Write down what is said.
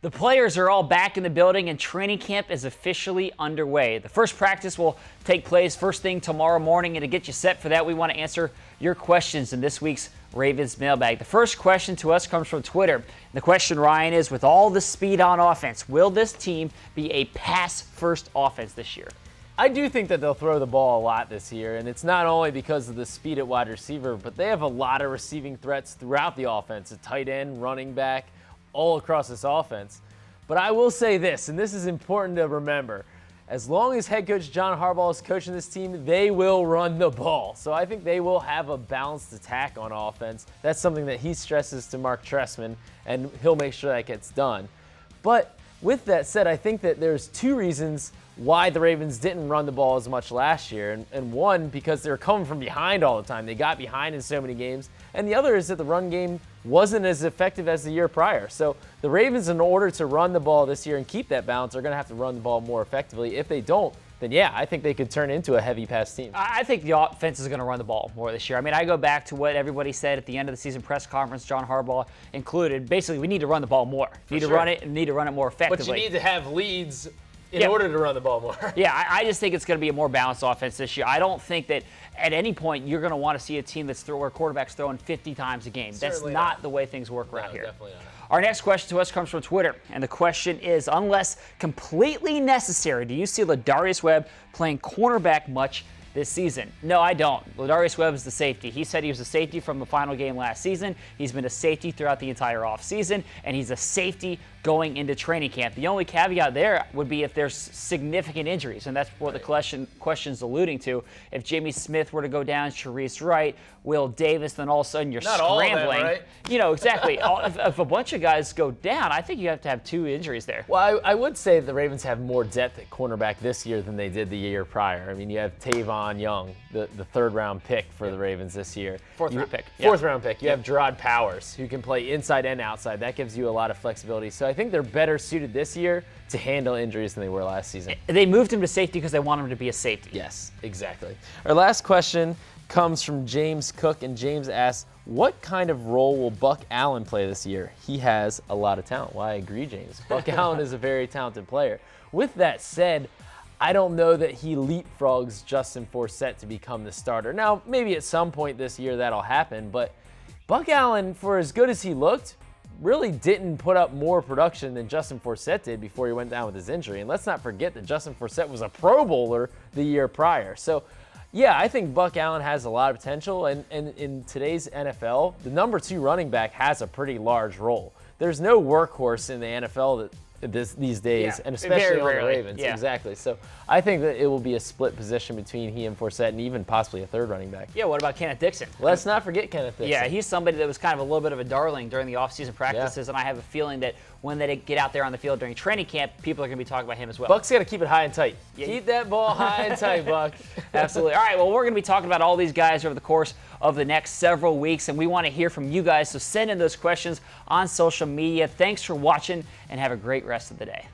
The players are all back in the building and training camp is officially underway. The first practice will take place first thing tomorrow morning, and to get you set for that, we want to answer your questions in this week's Ravens Mailbag. The first question to us comes from Twitter. The question, Ryan, is with all the speed on offense, will this team be a pass-first offense this year? I do think that they'll throw the ball a lot this year, and it's not only because of the speed at wide receiver, but they have a lot of receiving threats throughout the offense, a tight end, running back, all across this offense. But I will say this, and this is important to remember, as long as head coach John Harbaugh is coaching this team, they will run the ball. So I think they will have a balanced attack on offense. That's something that he stresses to Mark Trestman, and he'll make sure that gets done. But with that said, I think that there's two reasons why the Ravens didn't run the ball as much last year. And one, because they were coming from behind all the time. They got behind in so many games. And the other is that the run game wasn't as effective as the year prior. So the Ravens, in order to run the ball this year and keep that balance, are going to have to run the ball more effectively. If they don't, then yeah, I think they could turn into a heavy pass team. I think the offense is going to run the ball more this year. I mean, I go back to what everybody said at the end of the season press conference, John Harbaugh included. Basically, we need to run the ball more. We need to run it and need to run it more effectively. But you need to have leads in order to run the ball more. Yeah, I just think it's going to be a more balanced offense this year. I don't think that at any point you're going to want to see a team where quarterback's throwing 50 times a game. Certainly That's not the way things work around here. Definitely not. Our next question to us comes from Twitter, and the question is, unless completely necessary, do you see Lardarius Webb playing cornerback much this season? No, I don't. Lardarius Webb is the safety. He said he was a safety from the final game last season. He's been a safety throughout the entire offseason, and he's a safety going into training camp. The only caveat there would be if there's significant injuries, and that's what the question's alluding to. If Jamie Smith were to go down, Sharice Wright, Will Davis, then all of a sudden you're not scrambling. All of them, right? You know, exactly. If a bunch of guys go down, I think you have to have two injuries there. Well, I would say the Ravens have more depth at cornerback this year than they did the year prior. I mean, you have Tavon Young, the third-round pick for the Ravens this year. Fourth-round pick. Fourth-round pick. You have Gerard Powers, who can play inside and outside. That gives you a lot of flexibility. So I think they're better suited this year to handle injuries than they were last season. They moved him to safety because they want him to be a safety. Yes, exactly. Our last question comes from James Cook, and James asks, what kind of role will Buck Allen play this year? He has a lot of talent. Well, I agree, James. Buck Allen is a very talented player. With that said, I don't know that he leapfrogs Justin Forsett to become the starter. Now, maybe at some point this year that'll happen, but Buck Allen, for as good as he looked, really didn't put up more production than Justin Forsett did before he went down with his injury. And let's not forget that Justin Forsett was a Pro Bowler the year prior. So, yeah, I think Buck Allen has a lot of potential. And in today's NFL, the number 2 running back has a pretty large role. There's no workhorse in the NFL these days, and especially on the Ravens. Yeah. Exactly. So I think that it will be a split position between he and Forsett, and even possibly a third running back. Yeah, what about Kenneth Dixon? Let's not forget Kenneth Dixon. Yeah, he's somebody that was kind of a little bit of a darling during the offseason practices, and I have a feeling that when they get out there on the field during training camp, people are going to be talking about him as well. Buck's got to keep it high and tight. Yeah. Keep that ball high and tight, Buck. Absolutely. All right, well, we're going to be talking about all these guys over the course of the next several weeks, and we want to hear from you guys, so send in those questions on social media. Thanks for watching, and have a great rest of the day.